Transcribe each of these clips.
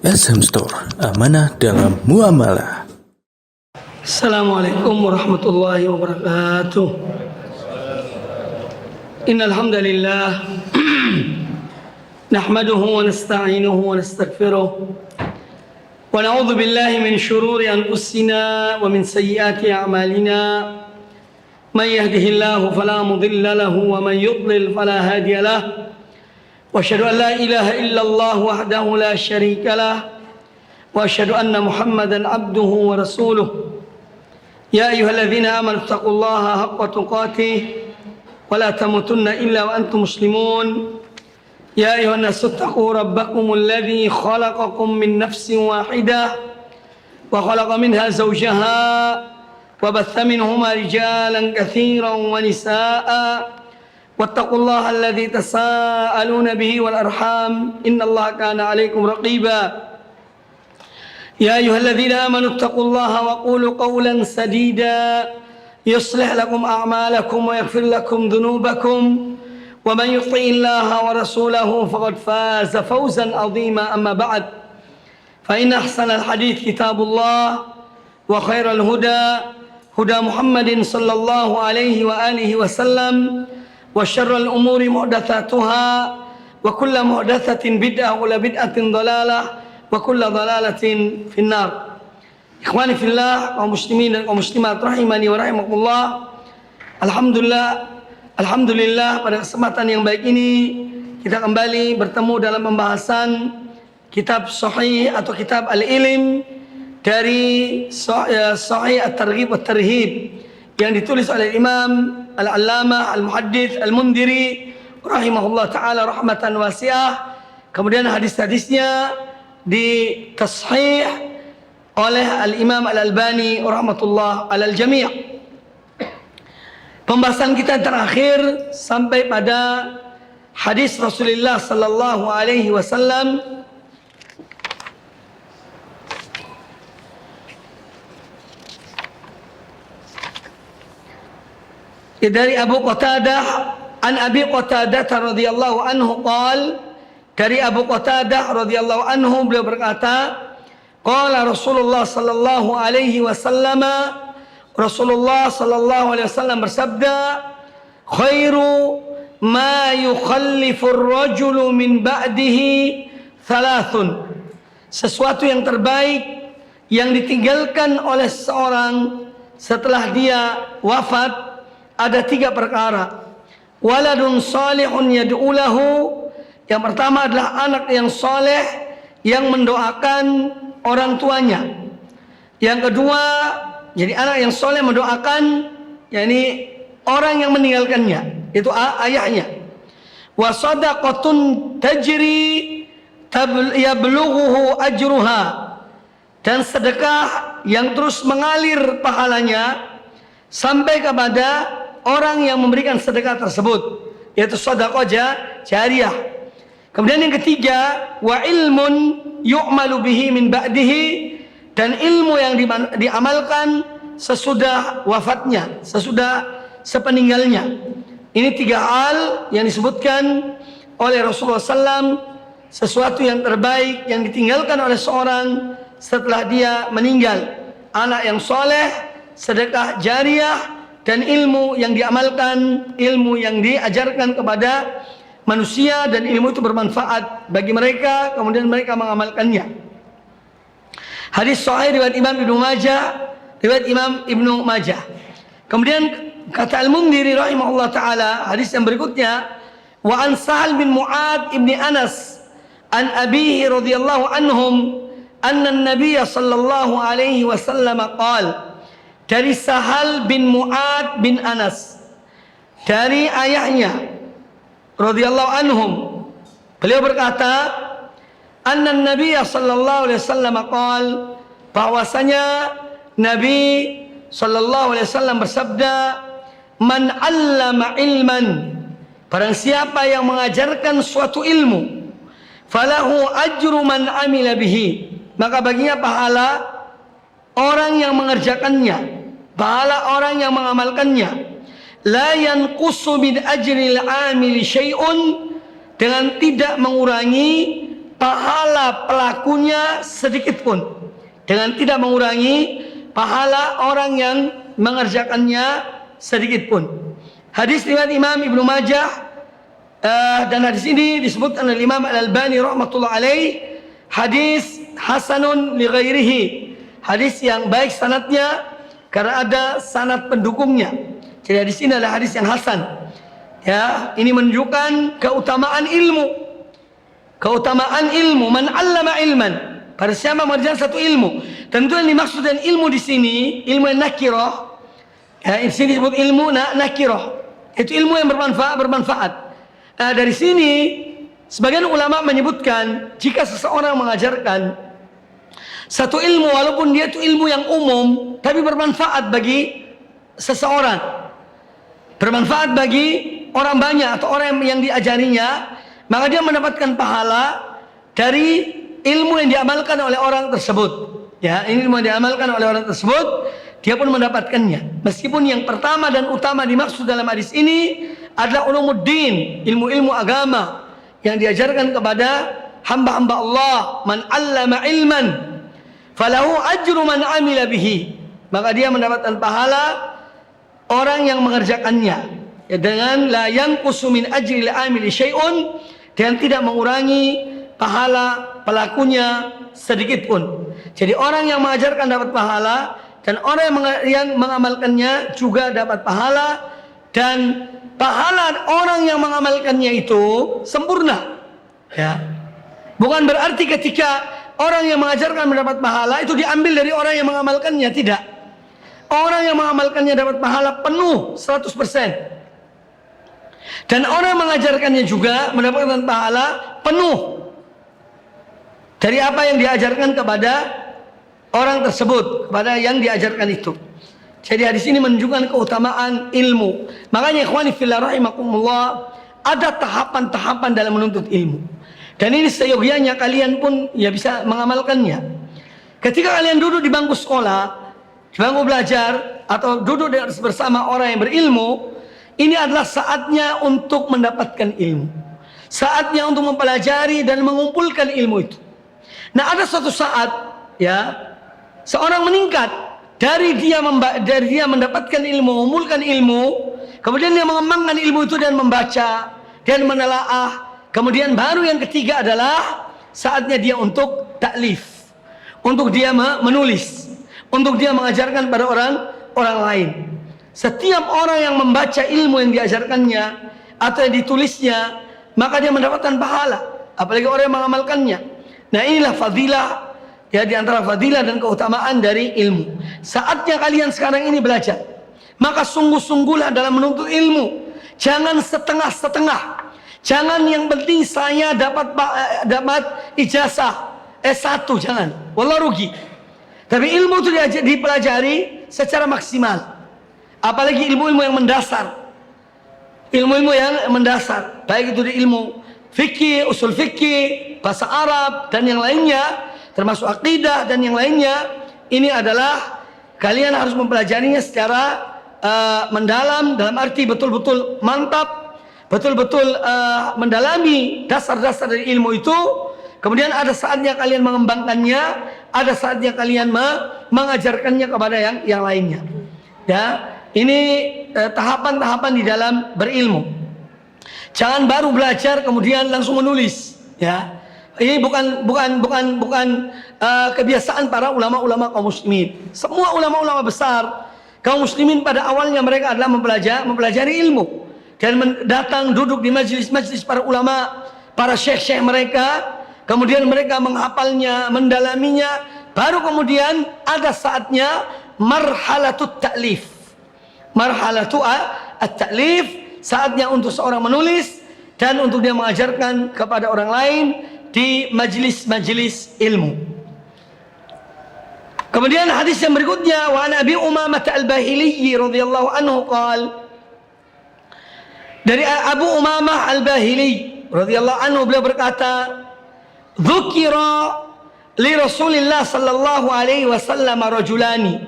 SM Store, amanah dalam muamalah. Assalamualaikum warahmatullahi wabarakatuh. Innal hamdalillah nahmaduhu wa nasta'inuhu wa nastaghfiruh wa na'udzu billahi min shururi anfusina wa min sayyiati a'malina. May yahdihillahu fala mudilla lahu wa man yudlil fala hadiya lahu. وأشهد أن لا إله إلا الله وحده لا شريك له وأشهد أن محمدا عبده ورسوله يا أيها الذين آمنوا اتقوا الله حق تقاته ولا تموتن إلا وأنتم مسلمون يا أيها الناس اتقوا ربكم الذي خلقكم من نفس واحدة وخلق منها زوجها وبث منهما رجالا كثيرا ونساء واتقوا الله الذي تساءلون به والأرحام إن الله كان عليكم رقيبا يا أيها الذين آمنوا اتقوا الله وقولوا قولا سديدا يصلح لكم أعمالكم ويغفر لكم ذنوبكم ومن يطع الله ورسوله فقد فاز فوزا عظيما. أما بعد فإن أحسن الحديث كتاب الله وخير الهدى هدى محمد صلى الله عليه وآله وسلم وشر الأمور محدثاتها وكل محدثة بدعة وكل بدعة ضلالة وكل ضلالة في النار. Ikhwani fillah, kaum muslimin dan kaum muslimat rahimani wa rahimakumullah. Alhamdulillah pada kesempatan yang baik ini kita kembali bertemu dalam pembahasan kitab Sahih atau kitab Al-Ilm dari Sahih At-Targhib Wat-Tarhib yang ditulis oleh Imam Al-Allamah Al-Muhaddits Al-Mundhiri rahimahullah ta'ala rahmatan wasi'ah. Kemudian hadis-hadisnya ditashih oleh Al-Imam Al-Albani rahmatullah alal jami'. Pembahasan kita terakhir sampai pada hadis Rasulullah sallallahu alaihi wasallam dari Abu Qatadah an Abi Qatadah radhiyallahu anhu qala, dari Abu Qatadah radhiyallahu anhu beliau berkata, qala Rasulullah sallallahu alaihi wasallam, Rasulullah sallallahu alaihi wasallam bersabda, khairu ma yukhallifu ar-rajulu min ba'dihi thalathun, sesuatu yang terbaik yang ditinggalkan oleh seorang setelah dia wafat ada 3 perkara. Waladun salihun yad'u lahu, yang pertama adalah anak yang soleh yang mendoakan orang tuanya. Yang kedua, jadi anak yang soleh mendoakan yakni orang yang meninggalkannya, itu ayahnya. Wa sadaqatun tajri yablughuhu ajruha, dan sedekah yang terus mengalir pahalanya sampai kepada orang yang memberikan sedekah tersebut, yaitu sedekah jariyah. Kemudian yang ketiga, wa ilmun yu'malu bihi min ba'dihi, dan ilmu yang diamalkan sesudah wafatnya, sepeninggalnya. Ini 3 hal yang disebutkan oleh Rasulullah SAW, sesuatu yang terbaik yang ditinggalkan oleh seorang setelah dia meninggal: anak yang soleh, sedekah jariyah, dan ilmu yang diamalkan, ilmu yang diajarkan kepada manusia, dan ilmu itu bermanfaat bagi mereka, kemudian mereka mengamalkannya. Hadis sahih riwayat Imam Ibnu Majah, riwayat Imam Ibnu Majah. Kemudian kata Al-Mundhiri rahimahullah taala, hadis yang berikutnya, wa an Sahal bin Mu'ad ibni Anas an abihi radhiyallahu anhum anna an-nabiy sallallahu alaihi wasallam qala, dari Sahal bin Mu'ad bin Anas, dari ayahnya radhiyallahu anhum, beliau berkata, anna Nabi sallallahu alaihi wasallam qala, bahwasanya Nabi sallallahu alaihi wasallam bersabda, man 'allama ilman, barang siapa yang mengajarkan suatu ilmu, falahu ajru man 'amila bihi, maka baginya pahala orang yang mengerjakannya, pahala orang yang mengamalkannya. La yanqusu min ajril amili syai'un, dengan tidak mengurangi pahala pahala pelakunya sedikit pun, dengan tidak mengurangi pahala orang yang mengerjakannya sedikit pun. Hadis riwayat Imam Ibnu Majah, dan hadis ini disebutkan oleh Imam Al-Albani rahmatullah alaih, hadis hasanun li ghairihi, hadis yang baik sanadnya karena ada sanad pendukungnya. Jadi hadis ini adalah hadis yang hasan. Ya, ini menunjukkan keutamaan ilmu. Keutamaan ilmu, man 'allama ilman, pada siapa mengajarkan satu ilmu. Tentu yang dimaksud dengan ilmu di sini ilmu yang nakirah. Ya, di sini disebut ilmu nakirah. Itu ilmu yang bermanfaat. Nah, dari sini sebagian ulama menyebutkan jika seseorang mengajarkan satu ilmu walaupun dia itu ilmu yang umum tapi bermanfaat bagi seseorang, bermanfaat bagi orang banyak atau orang yang diajarinya, maka dia mendapatkan pahala dari ilmu yang diamalkan oleh orang tersebut. Ya, ilmu yang diamalkan oleh orang tersebut, dia pun mendapatkannya. Meskipun yang pertama dan utama dimaksud dalam hadis ini adalah ulumuddin, ilmu-ilmu agama yang diajarkan kepada hamba-hamba Allah. Man 'allama ilman falahu ajru man 'amila bihi, maka dia mendapatkan pahala orang yang mengerjakannya, ya, dengan la yanqusu min ajril amili syai'un, dan tidak mengurangi pahala pelakunya sedikit pun. Jadi orang yang mengajarkan dapat pahala, dan orang yang mengamalkannya juga dapat pahala, dan pahala orang yang mengamalkannya itu sempurna. Ya, bukan berarti ketika orang yang mengajarkan mendapat pahala itu diambil dari orang yang mengamalkannya, tidak. Orang yang mengamalkannya dapat pahala penuh 100%. Dan orang yang mengajarkannya juga mendapatkan pahala penuh dari apa yang diajarkan kepada orang tersebut, kepada yang diajarkan itu. Jadi hadis ini menunjukkan keutamaan ilmu. Makanya ikhwani fillah rahimakumullah, ada tahapan-tahapan dalam menuntut ilmu. Dan ini seyogianya kalian pun ya bisa mengamalkannya. Ketika kalian duduk di bangku sekolah, di bangku belajar, atau duduk bersama orang yang berilmu, ini adalah saatnya untuk mendapatkan ilmu. Saatnya untuk mempelajari dan mengumpulkan ilmu itu. Nah, ada suatu saat, ya, seorang meningkat dari dia mendapatkan ilmu, mengumpulkan ilmu, kemudian dia mengembangkan ilmu itu dan membaca dan menelaah. Kemudian baru yang ketiga adalah saatnya dia untuk taklif, untuk dia menulis, untuk dia mengajarkan pada orang lain. Setiap orang yang membaca ilmu yang diajarkannya atau yang ditulisnya, maka dia mendapatkan pahala. Apalagi orang yang mengamalkannya. Nah, inilah fadilah, ya, di antara fadilah dan keutamaan dari ilmu. Saatnya kalian sekarang ini belajar, maka sungguh-sungguhlah dalam menuntut ilmu. Jangan setengah-setengah. Jangan yang penting saya dapat ijazah S1, jangan. Wallah rugi. Tapi ilmu itu dipelajari secara maksimal. Apalagi ilmu-ilmu yang mendasar. Ilmu-ilmu yang mendasar, baik itu di ilmu fikih, usul fikih, bahasa Arab, dan yang lainnya, termasuk akidah dan yang lainnya. Ini adalah kalian harus mempelajarinya secara mendalam, dalam arti betul-betul mantap, betul-betul mendalami dasar-dasar dari ilmu itu. Kemudian ada saatnya kalian mengembangkannya, ada saatnya kalian mengajarkannya kepada yang lainnya. Ya, ini tahapan-tahapan di dalam berilmu. Jangan baru belajar kemudian langsung menulis. Ya, ini bukan kebiasaan para ulama-ulama kaum muslimin. Semua ulama-ulama besar kaum muslimin pada awalnya mereka adalah mempelajari ilmu dan datang duduk di majelis-majelis para ulama, para syekh-syekh mereka. Kemudian mereka menghafalnya, mendalaminya. Baru kemudian ada saatnya marhalatut ta'lif. Marhalatu at-ta'lif, saatnya untuk seorang menulis dan untuk dia mengajarkan kepada orang lain di majelis-majelis ilmu. Kemudian hadis yang berikutnya, wa an Abi Umamah al-Bahili radhiyallahu anhu qala, dari Abu Umamah al-Bahili radhiyallahu anhu, beliau berkata, dzukira li Rasulillah sallallahu alaihi wasallam rajulani,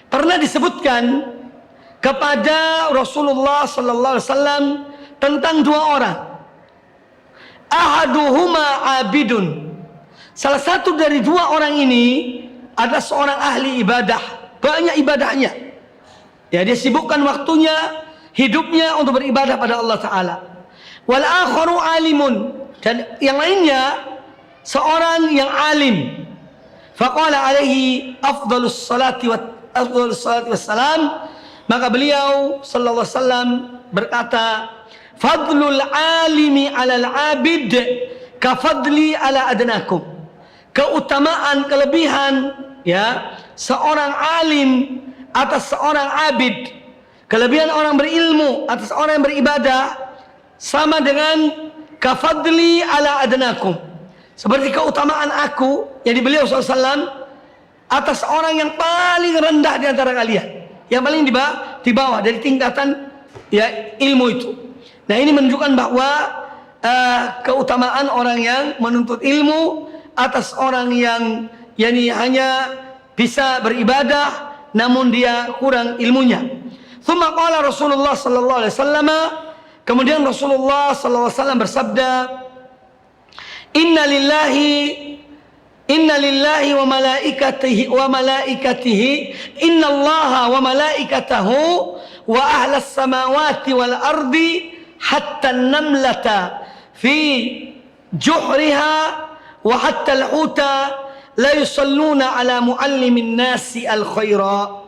pernah disebutkan kepada Rasulullah sallallahu alaihi wasallam tentang dua orang. Ahaduhuma abidun, Salah satu dari dua orang ini adalah seorang ahli ibadah, banyak ibadahnya. Ya, dia sibukkan waktunya, hidupnya untuk beribadah pada Allah Ta'ala. Wal akharu alimun, dan yang lainnya seorang yang alim. Faqala alaihi afdalus salati wassalam, maka beliau sallallahu alaihi wasallam berkata, fadlul alimi alal abid kafadli ala adnakum. Keutamaan, kelebihan ya seorang alim atas seorang abid, kelebihan orang berilmu atas orang yang beribadah sama dengan kafadli ala adnakum, seperti keutamaan aku yang beliau SAW atas orang yang paling rendah di antara kalian, yang paling di bawah dari tingkatan ya ilmu itu. Nah, ini menunjukkan bahwa keutamaan orang yang menuntut ilmu atas orang yang yani hanya bisa beribadah namun dia kurang ilmunya. Tsumma qala Rasulullah sallallahu alaihi wasallam, kemudian Rasulullah sallallahu alaihi wasallam bersabda, Inna lillahi wa malaikatihi inna allaha wa malaikatahu wa ahlas samawati wal ardi hatta an-namlata fi juhriha wa hatta al-huta la yusalluna ala muallimin nasi al-khaira.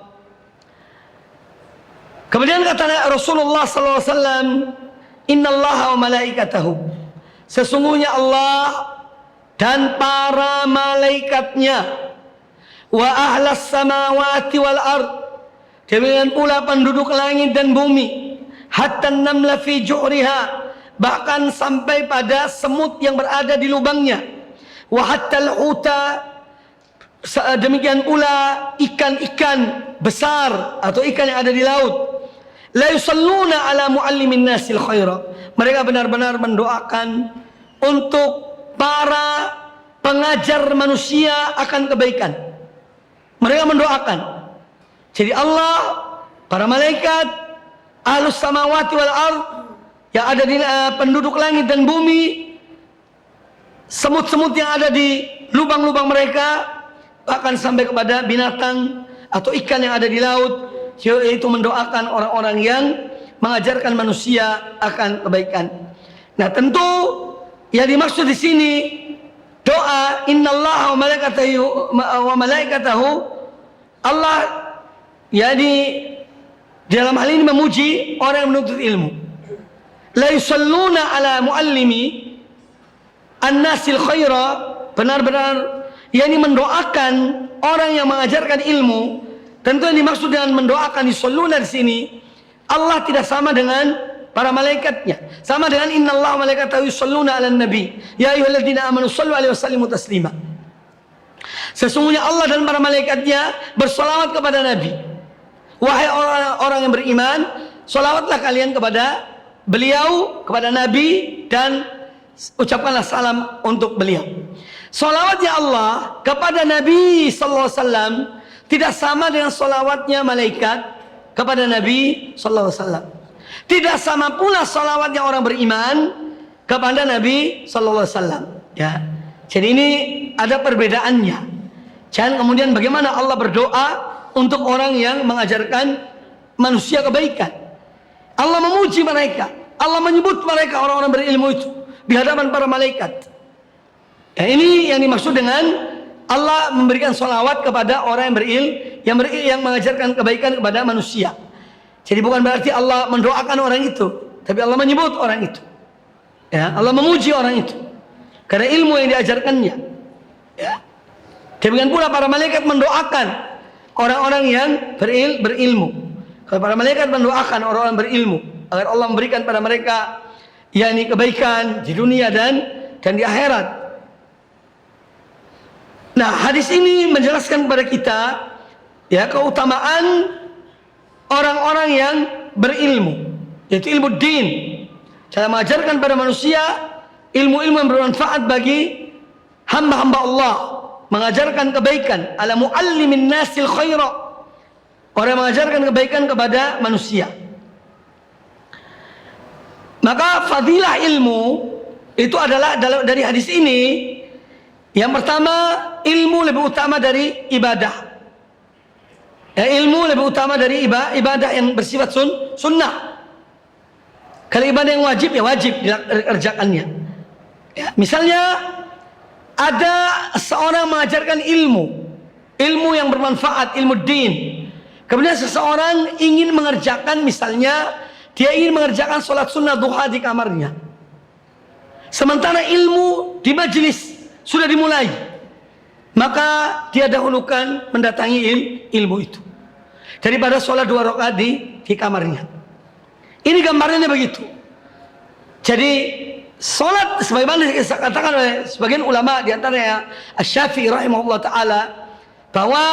Kemudian kata Rasulullah sallallahu alaihi wasallam, innallaha wa malaikatahu, sesungguhnya Allah dan para malaikatnya, wa ahlas samawati wal ard, demikian pula penduduk langit dan bumi, hatta namla fi juhriha, bahkan sampai pada semut yang berada di lubangnya, wa hatta al-huta, demikian pula ikan-ikan besar atau ikan yang ada di laut, la yusalluna ala muallimin nasil khaira, mereka benar-benar mendoakan untuk para pengajar manusia akan kebaikan. Mereka mendoakan. Jadi Allah, para malaikat, ahlus samawati wal ard, yang ada di penduduk langit dan bumi, semut-semut yang ada di lubang-lubang mereka, bahkan sampai kepada binatang atau ikan yang ada di laut, yaitu mendoakan orang-orang yang mengajarkan manusia akan kebaikan. Nah, tentu yang dimaksud di sini doa innallaha wa malaikatahu, Allah yani dalam hal ini memuji orang yang menuntut ilmu. La yusalluna ala muallimi an-nasil khaira, benar-benar yakni mendoakan orang yang mengajarkan ilmu. Tentu yang dimaksud dengan mendoakan yusalluna di sini, Allah tidak sama dengan para malaikatnya, sama dengan innallaha wa malaikatahu yusalluna 'alan nabi ya ayyuhalladzina amanu shallu 'alaihi wasallimu taslima. Sesungguhnya Allah dan para malaikatnya bersolawat kepada Nabi. Wahai orang-orang yang beriman, solawatlah kalian kepada beliau, kepada Nabi, dan ucapkanlah salam untuk beliau. Solawatnya Allah kepada Nabi sallallahu alaihi wasallam tidak sama dengan solawatnya malaikat kepada Nabi sallallahu alaihi wasallam. Tidak sama pula salawatnya orang beriman kepada Nabi sallallahu alaihi wasallam. Ya. Jadi ini ada perbedaannya. Jangan kemudian bagaimana Allah berdoa untuk orang yang mengajarkan manusia kebaikan. Allah memuji mereka. Allah menyebut mereka orang-orang berilmu itu di hadapan para malaikat. Ya, ini yang dimaksud dengan Allah memberikan salawat kepada orang yang yang mengajarkan kebaikan kepada manusia. Jadi bukan berarti Allah mendoakan orang itu, tapi Allah menyebut orang itu. Ya, Allah memuji orang itu karena ilmu yang diajarkannya. Ya. Demikian pula para malaikat mendoakan orang-orang yang berilmu. Kalau para malaikat mendoakan orang-orang berilmu agar Allah memberikan pada mereka yakni kebaikan di dunia dan di akhirat. Nah, hadis ini menjelaskan kepada kita ya keutamaan orang-orang yang berilmu, yaitu ilmu din. Cara mengajarkan pada manusia ilmu-ilmu yang bermanfaat bagi hamba-hamba Allah, mengajarkan kebaikan, ala muallimin nasil khaira, orang yang mengajarkan kebaikan kepada manusia. Maka fadilah ilmu itu adalah dari hadis ini Yang pertama, ilmu lebih utama dari ibadah. Ilmu lebih utama dari ibadah yang bersifat sunnah. Kalau ibadah yang wajib, ya wajib dikerjakannya. Ya, misalnya ada seorang mengajarkan ilmu yang bermanfaat, ilmu din. Kemudian seseorang ingin mengerjakan, misalnya dia ingin mengerjakan sholat sunnah duha di kamarnya. Sementara ilmu di majelis sudah dimulai, maka dia dahulukan mendatangi ilmu itu daripada sholat 2 rakaat di kamarnya. Ini gambarannya begitu. Jadi sholat, sebagaimana dikatakan oleh sebagian ulama, diantaranya Asy-Syafi'i rahimahullah ta'ala, bahwa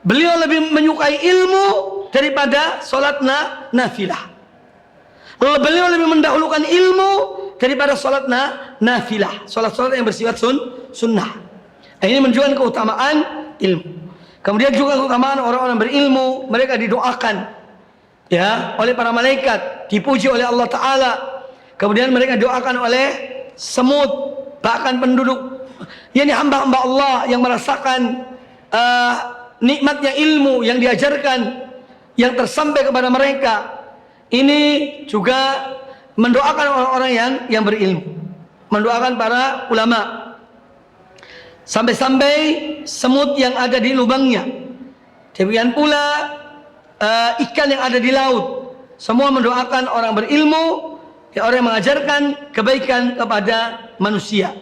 beliau lebih menyukai ilmu daripada sholat nafilah. Beliau lebih mendahulukan ilmu daripada sholat nafilah, sholat yang bersifat sunnah. Ini menunjukkan keutamaan ilmu. Kemudian juga keutamaan orang-orang berilmu, mereka didoakan ya oleh para malaikat, dipuji oleh Allah Ta'ala. Kemudian mereka didoakan oleh semut, bahkan penduduk, yakni hamba-hamba Allah yang merasakan nikmatnya ilmu yang diajarkan, yang tersampai kepada mereka. Ini juga mendoakan orang-orang yang berilmu, mendoakan para ulama. Sampai-sampai semut yang ada di lubangnya, demikian pula ikan yang ada di laut, semua mendoakan orang berilmu, orang yang mengajarkan kebaikan kepada manusia.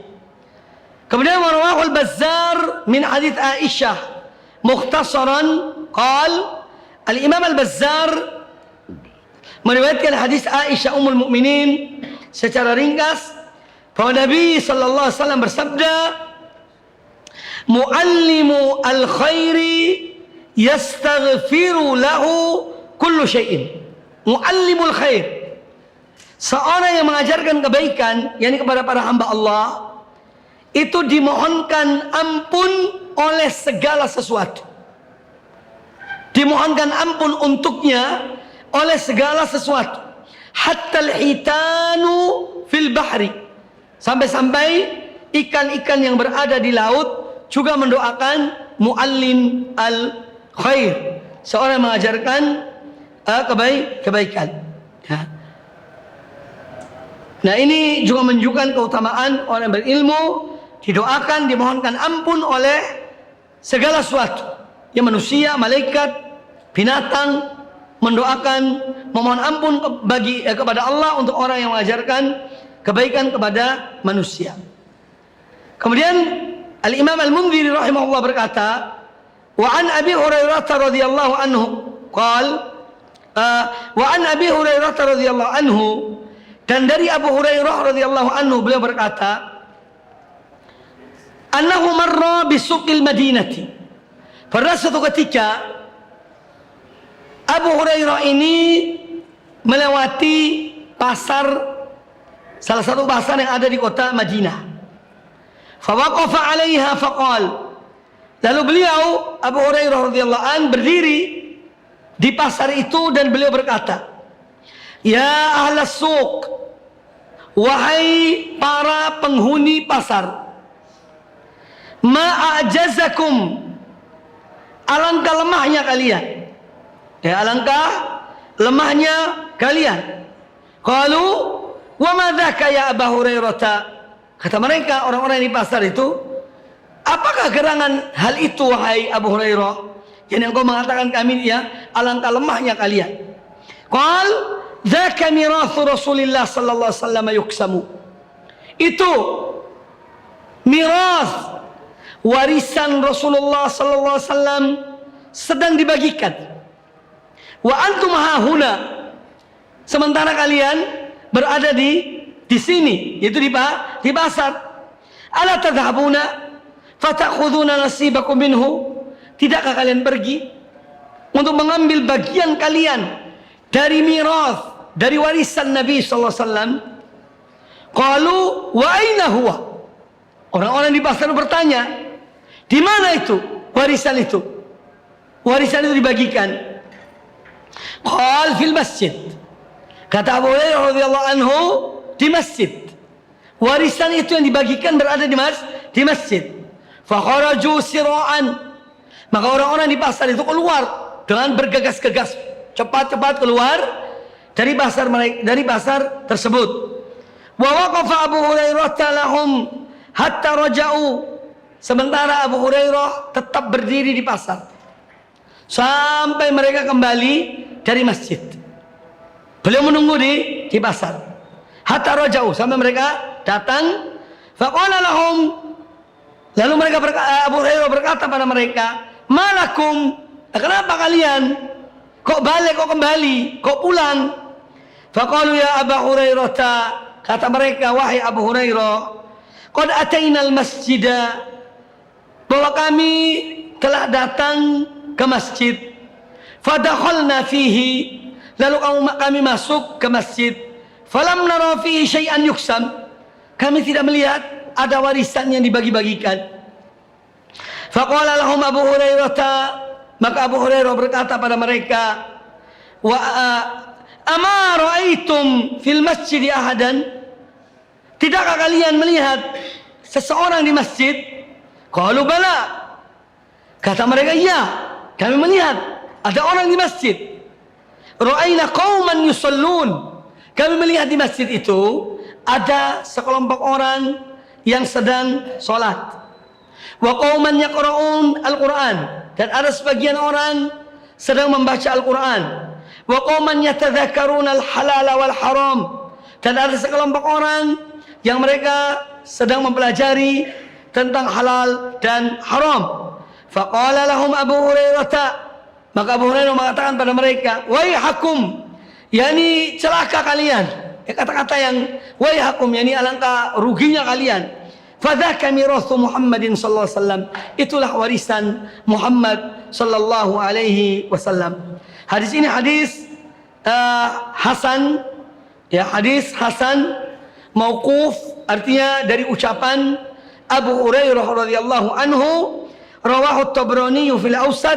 Kemudian rawahu al-Bazzar min hadits Aisyah mukhtasaran qal, al-Imam al-Bazzar meriwayatkan hadis Aisyah ummul mukminin secara ringkas bahwa Nabi sallallahu alaihi wasallam bersabda, muallimu al-khairi yastaghfiru lahu kullu syai'in. Muallimul khair, seorang yang mengajarkan kebaikan, yakni kepada para hamba Allah, itu dimohonkan ampun oleh segala sesuatu. Dimohonkan ampun untuknya oleh segala sesuatu. Hatta al-hitanu fil bahri, sampai-sampai ikan-ikan yang berada di laut juga mendoakan muallim al-khair, seorang yang mengajarkan kebaikan ya. Nah, ini juga menunjukkan keutamaan orang berilmu, didoakan, dimohonkan ampun oleh segala sesuatu, ya manusia, malaikat, binatang, mendoakan, memohon ampun kepada Allah untuk orang yang mengajarkan kebaikan kepada manusia. Kemudian Al-Imam Al-Mundhiri rahimahullah berkata, wa an Abi Hurairah radhiyallahu anhu qala, wa an Abi Hurairah radhiyallahu anhu, dan dari Abu Hurairah radhiyallahu anhu beliau berkata, annahu marra bisuqil Madinati. Pada suatu ketika Abu Hurairah ini melewati pasar, salah satu pasar yang ada di kota Madinah. Fawaqafa 'alaiha faqal. Lalu beliau Abu Hurairah radhiyallahu an berdiri di pasar itu dan beliau berkata, ya ahlas suq, wahai para penghuni pasar, ma a'jazakum, alangkah lemahnya kalian. Ya, alangkah lemahnya kalian. Qalu wa ma dzaka ya Abu Hurairah. Kata mereka, orang-orang di pasar itu, apakah gerangan hal itu wahai Abu Hurairah, yang engkau mengatakan kami ya alangkah lemahnya kalian? Qal dzaka mirathu Rasulillah sallallahu alaihi wasallam yuksamu. Itu mirath, warisan Rasulullah sallallahu alaihi wasallam sedang dibagikan. Wa antum hahuna, sementara kalian berada di sini, yaitu di pasar. Ala tadhhabuna fatakhuduna nasibakum minhu, tidakkah kalian pergi untuk mengambil bagian kalian dari mirath, dari warisan Nabi sallallahu alaihi wasallam? Qalu wa aina huwa, orang-orang di pasar bertanya, di mana itu warisan itu? Warisan itu dibagikan. Qal fil masjid. Kata Abu Hurairah radhiyallahu anhu, di masjid. Warisan itu yang dibagikan berada di masjid. Fakharaju sira'an. Maka orang-orang di pasar itu keluar dengan bergegas-gegas, cepat-cepat keluar dari pasar tersebut. Wa waqafa Abu Hurairah lahum hatta raja'u. Sementara Abu Hurairah tetap berdiri di pasar sampai mereka kembali dari masjid. Beliau menunggu di pasar. Hatta raja'u, sampai mereka datang. Faqala lahum, lalu Abu Hurairah berkata pada mereka, "Malakum? Kenapa kalian kok balik, kok kembali, kok pulang?" Faqalu ya Abu Hurairah, kata mereka, wahai Abu Hurairah, qad atainal masjidah, bahwa kami telah datang ke masjid. Fadakhalna fihi, lalu kami masuk ke masjid. Falam nara fihi syai'an yuksam, kami tidak melihat ada warisan yang dibagi-bagikan. Faqala lahum Abu Hurairah, maka Abu Hurairah berkata pada mereka, wa ama ra'aitum fil masjid ahadan, tidakkah kalian melihat seseorang di masjid? Qalu bala, kata mereka, iya, kami melihat ada orang di masjid. Ra'aina qauman yusallun, kami melihat di masjid itu ada sekelompok orang yang sedang sholat. Wa qauman yaqra'un al-Qur'an, dan ada sebagian orang sedang membaca Al-Quran. Wa qauman yatadzakaruna al-halal wal haram, dan ada sekelompok orang yang mereka sedang mempelajari tentang halal dan haram. Faqala lahum Abu Hurairah, maka Abu Hurairah mengatakan pada mereka, waihakum, yakni celaka kalian. Kata-kata yang waihakum, yakni alangkah ruginya kalian. Fadzaka mirathu Muhammadin sallallahu alaihi wasallam, itulah warisan Muhammad sallallahu alaihi wasallam. Hadis ini hadis hasan, ya, hadis hasan mauquf, artinya dari ucapan Abu Hurairah radhiyallahu anhu. Rawahu at-Tabrani fil Awsat,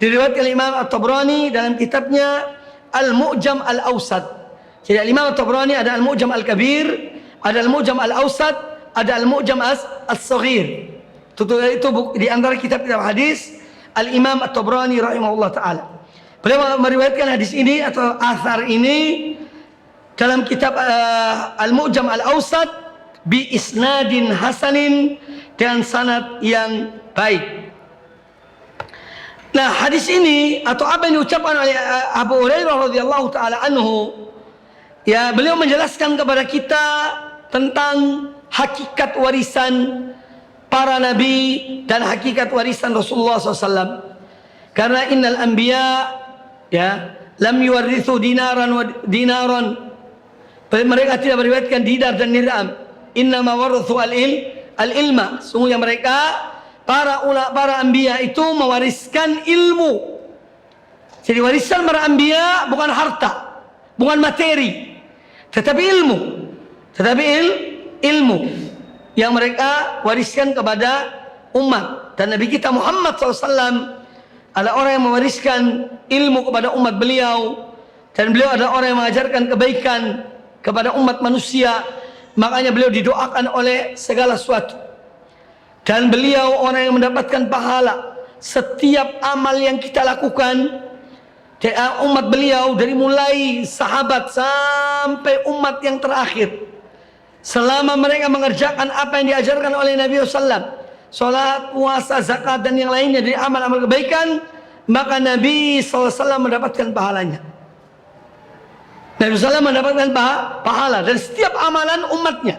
diriwayatkan Imam At-Tabrani dalam kitabnya Al-Mu'jam Al-Awsat. Jadi Imam At-Tabrani ada Al-Mu'jam Al-Kabir, ada Al-Mu'jam Al-Awsat, ada Al-Mu'jam As-Saghir. Itu di antara kitab-kitab hadis Al-Imam At-Tabrani rahimahullah taala. Beliau meriwayatkan hadis ini atau athar ini dalam kitab Al-Mu'jam Al-Awsat bi isnadin hasanin, dengan sanad yang baik. Nah, hadis ini atau apa yang diucapkan oleh Abu Hurairah radhiyallahu taala anhu, ya, beliau menjelaskan kepada kita tentang hakikat warisan para nabi dan hakikat warisan Rasulullah SAW. Karena innal anbiya, ya, lam yuwarithu dinaran, mereka tidak meriwayatkan dinar dan dirham. Innama warathu al-ilma, sungguhnya mereka para anbiya itu mewariskan ilmu. Jadi warisan para anbiya bukan harta, bukan materi, tetapi ilmu yang mereka wariskan kepada umat. Dan Nabi kita Muhammad SAW adalah orang yang mewariskan ilmu kepada umat beliau, dan beliau adalah orang yang mengajarkan kebaikan kepada umat manusia. Makanya beliau didoakan oleh segala sesuatu, dan beliau orang yang mendapatkan pahala setiap amal yang kita lakukan. Umat beliau dari mulai sahabat sampai umat yang terakhir, selama mereka mengerjakan apa yang diajarkan oleh Nabi SAW, sholat, puasa, zakat, dan yang lainnya dari amal-amal kebaikan, maka Nabi SAW mendapatkan pahalanya. Nabi SAW mendapatkan pahala dan setiap amalan umatnya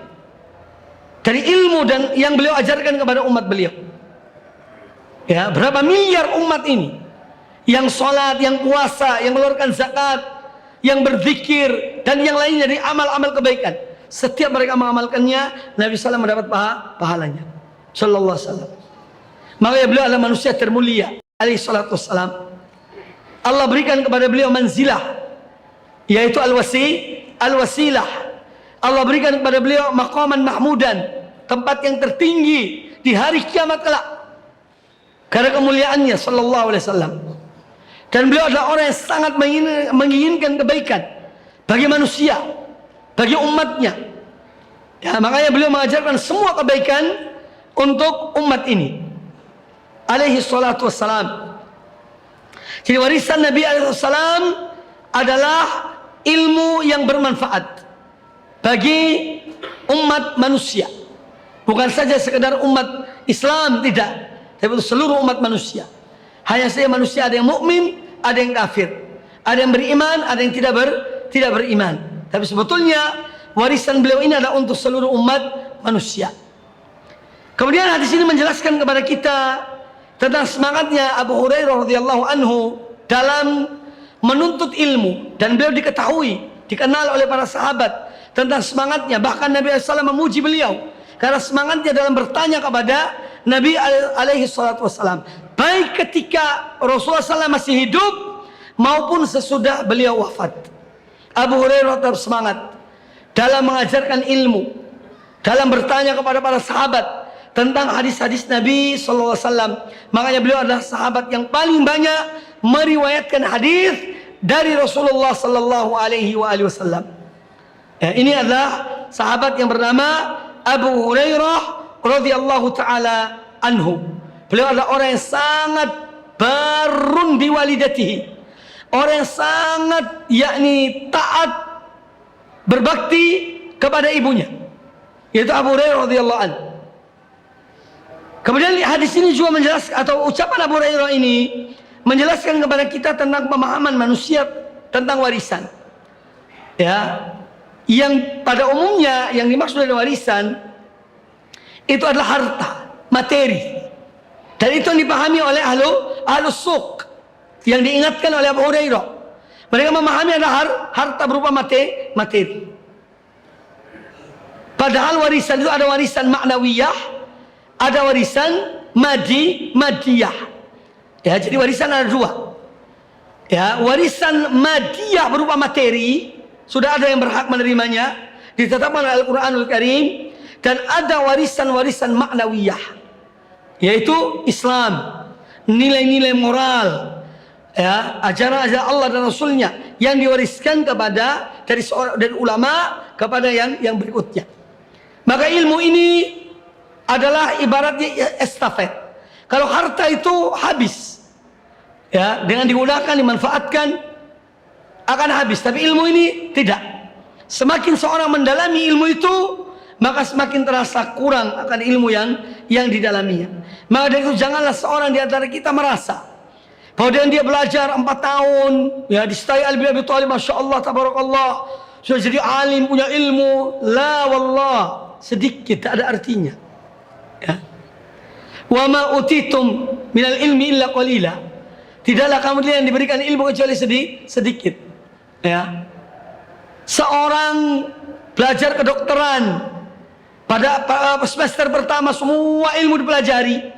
dari ilmu dan yang beliau ajarkan kepada umat beliau. Ya, berapa miliar umat ini yang sholat, yang puasa, yang mengeluarkan zakat, yang berzikir, dan yang lainnya dari amal-amal kebaikan. Setiap mereka mengamalkannya, Nabi SAW mendapat pahalanya. Sallallahu alaihi wasallam. Makanya beliau adalah manusia termulia, alaihi salatu wassalam. Allah berikan kepada beliau manzilah, yaitu al-wasilah. Allah berikan kepada beliau maqaman mahmudan, tempat yang tertinggi di hari kiamat kelak karena kemuliaannya sallallahu alaihi wasallam. Dan beliau adalah orang yang sangat menginginkan kebaikan bagi manusia, bagi umatnya. Ya, makanya beliau mengajarkan semua kebaikan untuk umat ini alaihi salatu wassalam. Jadi warisan Nabi alaihi salam adalah ilmu yang bermanfaat bagi umat manusia. Bukan saja sekedar umat Islam, tidak, tapi untuk seluruh umat manusia. Hanya saja manusia ada yang mukmin, ada yang kafir, ada yang beriman, ada yang tidak beriman. Tapi sebetulnya warisan beliau ini adalah untuk seluruh umat manusia. Kemudian hadis ini menjelaskan kepada kita tentang semangatnya Abu Hurairah radhiyallahu anhu dalam menuntut ilmu, dan beliau dikenal oleh para sahabat tentang semangatnya. Bahkan Nabi SAW memuji beliau karena semangatnya dalam bertanya kepada Nabi alaihi salatu wassalam, baik ketika Rasulullah SAW masih hidup maupun sesudah beliau wafat. Abu Hurairah tetap semangat dalam mengajarkan ilmu, dalam bertanya kepada para sahabat tentang hadis-hadis Nabi SAW. Makanya beliau adalah sahabat yang paling banyak meriwayatkan hadis dari Rasulullah SAW. Ini adalah sahabat yang bernama Abu Hurairah radhiyallahu taala anhu. Beliau adalah orang yang sangat barun biwalidatihi, orang yang sangat taat berbakti kepada ibunya, yaitu Abu Hurairah radhiyallahu anhu. Kemudian hadis ini juga menjelaskan, atau ucapan Abu Hurairah ini menjelaskan kepada kita tentang pemahaman manusia tentang warisan. Ya, yang pada umumnya yang dimaksud dengan warisan itu adalah harta, materi. Dan itu yang dipahami oleh ahlus suq, yang diingatkan oleh Abu Hurairah. Mereka memahami adalah harta berupa materi. Padahal warisan itu ada warisan ma'nawiyah, ada warisan madiyah. Ya, jadi warisan ada dua. Ya, warisan madiyah berupa materi, sudah ada yang berhak menerimanya, ditetapkan oleh Al-Qur'anul Karim. Dan ada warisan-warisan ma'nawiyah, yaitu Islam, nilai-nilai moral, ya, ajaran-ajaran Allah dan Rasulnya yang diwariskan kepada dari ulama kepada yang berikutnya. Maka ilmu ini adalah ibaratnya estafet. Kalau harta itu habis, ya, dengan digunakan, dimanfaatkan akan habis. Tapi ilmu ini tidak. Semakin seorang mendalami ilmu itu, maka semakin terasa kurang akan ilmu yang didalaminya. Maka dari itu janganlah seorang di antara kita merasa bahwa dia belajar 4 tahun, ya, disertai Ali bin Abi Thalib, masya Allah, tabarakallah, sudah jadi alim, punya ilmu. La wallah, sedikit, tak ada artinya. Ya. Wa ma utitum minal ilmi illa qalila. Tidaklah kamu yang diberikan ilmu kecuali sedikit. Ya. Seorang belajar kedokteran, pada semester pertama semua ilmu dipelajari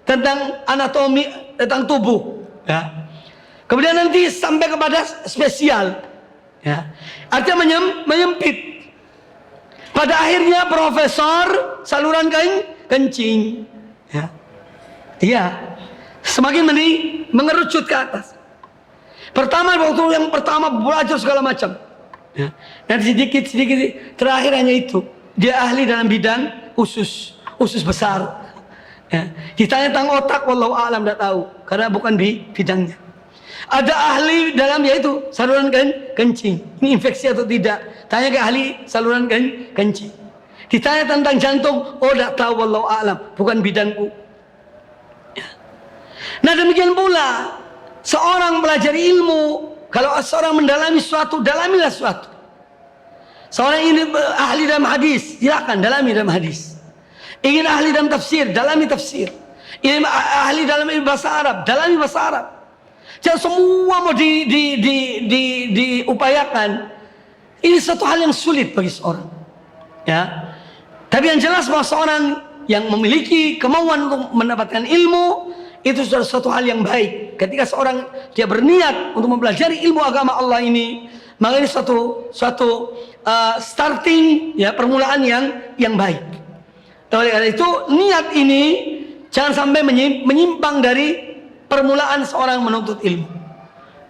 tentang anatomi, tentang tubuh. Ya. Kemudian nanti sampai kepada spesial. Ya. Artinya menyempit. Pada akhirnya profesor saluran kencing. Ya. Iya. Semakin mengerucut ke atas. Waktu yang pertama belajar segala macam. Ya. Nanti sedikit terakhir hanya itu. Dia ahli dalam bidang usus besar. Ya. Ditanya tentang otak, wallahu a'lam, tidak tahu karena bukan bidangnya. Ada ahli dalam yaitu saluran kencing. Ini infeksi atau tidak? Tanya ke ahli saluran kencing. Ditanya tentang jantung, oh tidak tahu, wallahu a'lam, bukan bidangku. Ya. Nah demikian pula seorang pelajari ilmu, kalau seorang mendalami suatu, dalamilah suatu. Seorang ini ahli dalam hadis, silakan dalami dalam hadis. Ingin ahli dalam tafsir, dalami tafsir. Ingin ahli dalam bahasa Arab, dalami bahasa Arab. Jangan semua mau diupayakan. Ini satu hal yang sulit bagi seorang. Ya. Tapi yang jelas bahwa seorang yang memiliki kemauan untuk mendapatkan ilmu itu sudah suatu hal yang baik. Ketika seorang dia berniat untuk mempelajari ilmu agama Allah ini, maka ini suatu starting, ya, permulaan yang baik. Oleh karena itu niat ini jangan sampai menyimpang dari permulaan seorang menuntut ilmu.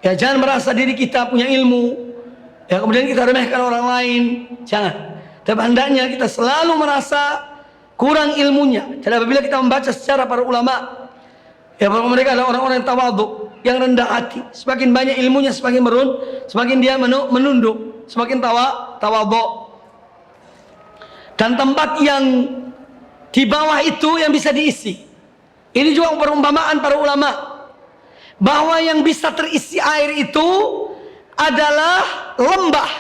Ya, jangan merasa diri kita punya ilmu, ya, kemudian kita remehkan orang lain. Jangan. Tapi hendaknya kita selalu merasa kurang ilmunya. Dan apabila kita membaca secara para ulama, ya bahwa mereka adalah orang-orang yang tawadhu, yang rendah hati. Semakin banyak ilmunya, semakin dia menunduk, semakin tawadhu. Dan tempat yang di bawah itu yang bisa diisi. Ini juga perumpamaan para ulama, bahwa yang bisa terisi air itu adalah lembah.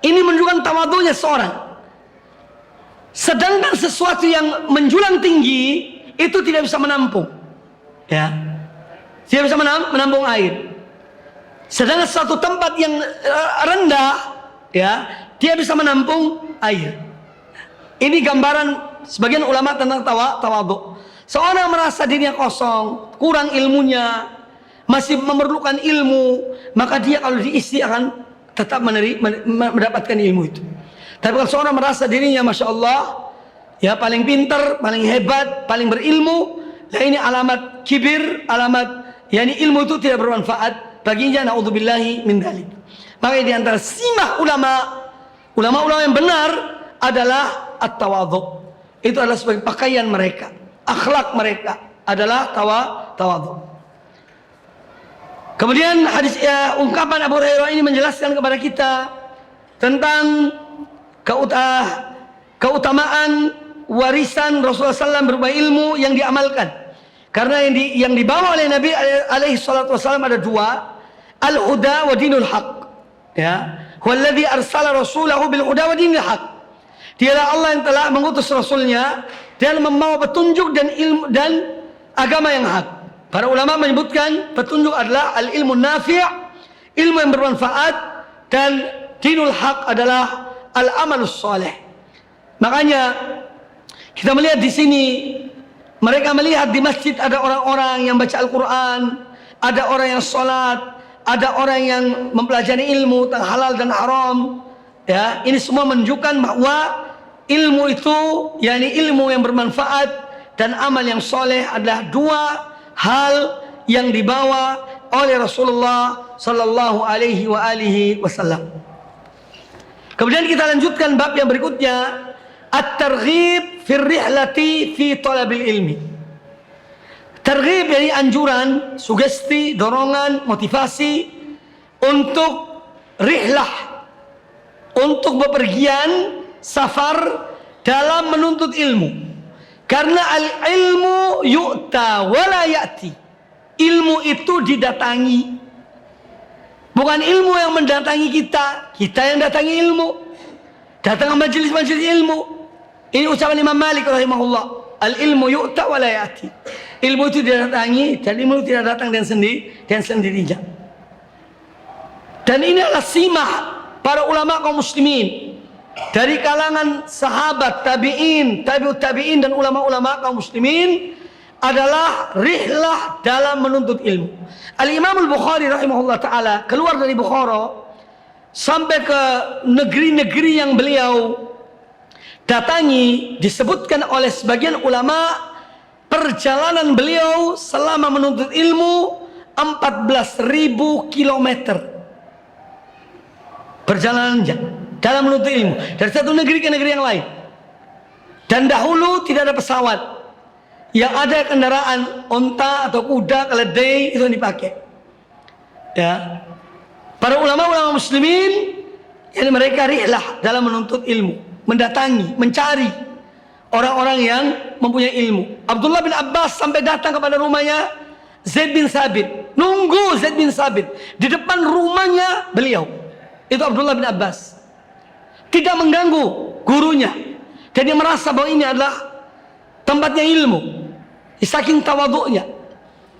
Ini menunjukkan tawadhunya seorang. Sedangkan sesuatu yang menjulang tinggi itu tidak bisa menampung, ya, tidak bisa menampung air. Sedangkan suatu tempat yang rendah, ya, dia bisa menampung air. Ini gambaran sebagian ulama tentang tawadhu. Seorang merasa dirinya kosong, kurang ilmunya, masih memerlukan ilmu, maka dia kalau diisi akan tetap mendapatkan ilmu itu. Tapi kalau seorang merasa dirinya Masya Allah, ya, paling pintar, paling hebat, paling berilmu, nah ini alamat kibir, alamat yakni ilmu itu tidak bermanfaat baginya, naudzubillahi min dzalik. Maka di antara simah ulama yang benar adalah at-tawadhu. Itu adalah sebagai pakaian mereka, akhlak mereka adalah tawadhu. Kemudian hadis ungkapan Abu Hurairah ini menjelaskan kepada kita tentang keutamaan warisan Rasulullah SAW berupa ilmu yang diamalkan. Karena yang dibawa oleh Nabi alaihi salatu wasallam ada dua, al-huda wa dinul haq. Ya, huwallazi arsala rasulahu bil huda wa dinil haq. Dialah Allah yang telah mengutus rasulnya dan membawa petunjuk dan ilmu dan agama yang hak. Para ulama menyebutkan petunjuk adalah al-ilmu nafi', ilmu yang bermanfaat, dan dinul haq adalah al-amalus soleh. Makanya kita melihat di sini, mereka melihat di masjid ada orang-orang yang baca Al-Quran, ada orang yang sholat, ada orang yang mempelajari ilmu tentang halal dan haram. Ya, ini semua menunjukkan bahwa ilmu itu, yakni ilmu yang bermanfaat dan amal yang soleh adalah dua hal yang dibawa oleh Rasulullah Sallallahu Alaihi Wasallam. Kemudian kita lanjutkan bab yang berikutnya, at-targhib fi rihlati fi talabil ilmi. Targhib dari anjuran, sugesti, dorongan, motivasi untuk rihlah, untuk bepergian, safar dalam menuntut ilmu. Karena al-ilmu yu'ta wa la ya'ti. Ilmu itu didatangi. Bukan ilmu yang mendatangi kita, kita yang datangi ilmu. Datang ke majelis-majelis ilmu. Ini ucapan Imam Malik rahimahullah. Al-ilmu yu'ta wa la ya'ti. Ilmu itu didatangi dan ilmu tidak datang dengan sendirinya. Dan ini adalah simah para ulama kaum muslimin dari kalangan sahabat, tabi'in, tabi'ut tabi'in, dan ulama-ulama kaum muslimin adalah rihlah dalam menuntut ilmu. Al-Imam Al-Bukhari rahimahullah ta'ala keluar dari Bukhara sampai ke negeri-negeri yang beliau datangi. Disebutkan oleh sebagian ulama perjalanan beliau selama menuntut ilmu 14.000 kilometer perjalanan dalam menuntut ilmu dari satu negeri ke negeri yang lain. Dan dahulu tidak ada pesawat, yang ada kendaraan onta atau kuda, keledai, itu yang dipakai. Ya, para ulama-ulama muslimin, yang mereka rihlah dalam menuntut ilmu, mendatangi, mencari orang-orang yang mempunyai ilmu. Abdullah bin Abbas sampai datang kepada rumahnya Zaid bin Sabit, nunggu Zaid bin Sabit di depan rumahnya beliau. Itu Abdullah bin Abbas, tidak mengganggu gurunya, dan dia merasa bahwa ini adalah tempatnya ilmu. Saking tawadhu'nya,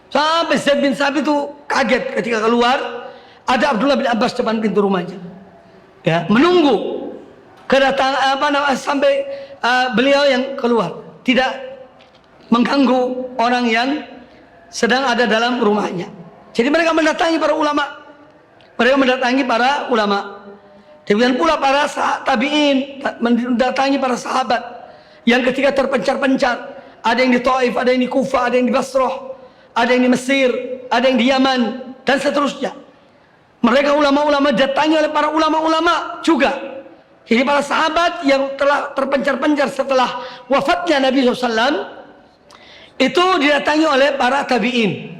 sampai Zaid bin Sabit itu kaget ketika keluar ada Abdullah bin Abbas depan pintu rumahnya, ya, menunggu kedatangan sampai beliau yang keluar, tidak mengganggu orang yang sedang ada dalam rumahnya. Jadi mereka mendatangi para ulama, Demikian pula para tabi'in mendatangi para sahabat yang ketika terpencar-pencar, ada yang di Taif, ada yang di Kufah, ada yang di Basrah, ada yang di Mesir, ada yang di Yaman, dan seterusnya. Mereka ulama-ulama datangi oleh para ulama-ulama juga Jadi para sahabat yang telah terpencar-pencar setelah wafatnya Nabi SAW itu didatangi oleh para tabi'in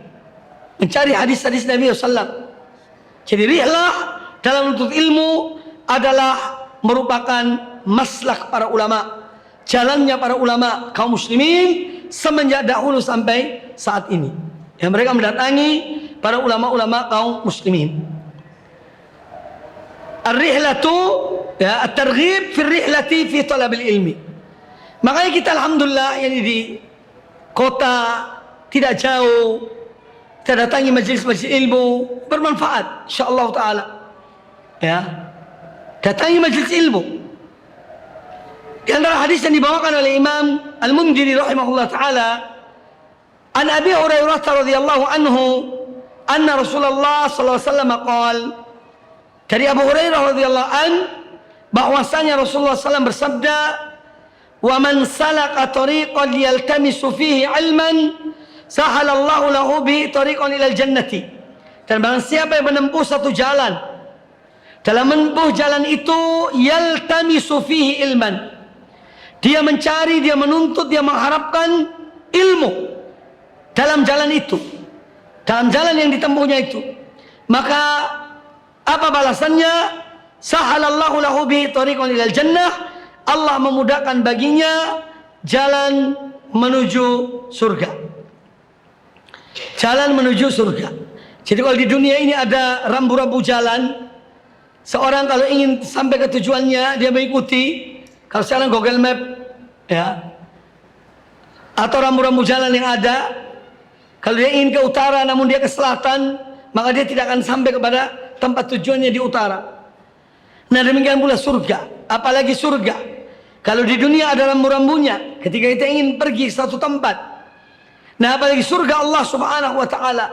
mencari hadis-hadis Nabi SAW. Jadi rihlah dalam menuntut ilmu adalah merupakan maslak para ulama, jalannya para ulama kaum muslimin semenjak dahulu sampai saat ini. Yang mereka mendatangi para ulama-ulama kaum muslimin. Ar-rihlatu ya, at-targhib fi rihlati fi talabil ilmi. Makanya kita alhamdulillah yang di kota tidak jauh, kita datangi majelis-majelis ilmu bermanfaat insyaallah taala. Ya. Datangi majelis ilmu. Di antara hadis yang dibawakan oleh Imam Al-Mundhiri rahimahullah taala, an Abi Hurairah radhiyallahu anhu, anna Rasulullah sallallahu alaihi wasallam qaal, dari Abu Hurairah radhiyallahu an bahwasanya Rasulullah SAW bersabda, wa man salaka tariqan yaltamisu fihi ilman sahalallahu lahu bihi tariqan ilal jannati. Dan barang siapa yang menempuh satu jalan, dalam menempuh jalan itu yaltamisu fihi ilman, dia mencari, dia menuntut, dia mengharapkan ilmu dalam jalan itu, dalam jalan yang ditempuhnya itu, maka apa balasannya? Sahalallahu lahu bihi tariqan ilal jannah, Allah memudahkan baginya jalan menuju surga. Jalan menuju surga. Jadi kalau di dunia ini ada rambu-rambu jalan, seorang kalau ingin sampai ke tujuannya dia mengikuti. Kalau sekarang Google Map ya, atau rambu-rambu jalan yang ada, kalau dia ingin ke utara namun dia ke selatan, maka dia tidak akan sampai kepada tempat tujuannya di utara. Nah demikian pula surga, apalagi surga. Kalau di dunia ada rambu-rambunya, ketika kita ingin pergi ke satu tempat, nah apalagi surga Allah Subhanahu wa taala,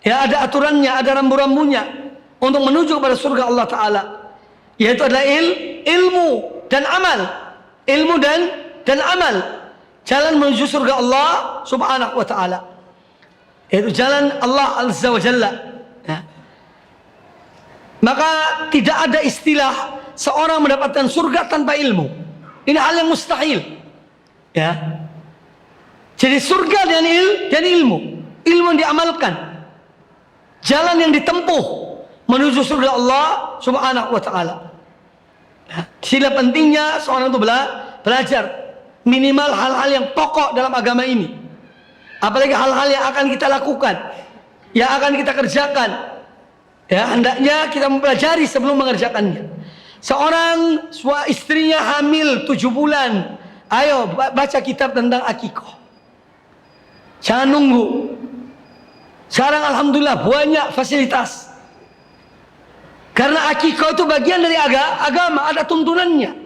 ya ada aturannya, ada rambu-rambunya untuk menuju kepada surga Allah taala, yaitu adalah ilmu dan amal. Ilmu dan amal, jalan menuju surga Allah Subhanahu wa taala, yaitu jalan Allah Azza wa Jalla. Ya. Maka tidak ada istilah seorang mendapatkan surga tanpa ilmu. Ini hal yang mustahil. Ya. Jadi surga dan ilmu, ilmu yang diamalkan, jalan yang ditempuh menuju surga Allah Subhanahu wa taala. Ya. Sila pentingnya seorang itu belajar minimal hal-hal yang pokok dalam agama ini. Apalagi hal-hal yang akan kita lakukan, yang akan kita kerjakan. Ya, hendaknya kita mempelajari sebelum mengerjakannya. Seorang istrinya hamil 7 bulan, ayo baca kitab tentang akikoh. Jangan nunggu. Sekarang alhamdulillah banyak fasilitas. Karena akikoh itu bagian dari agama, ada tuntunannya,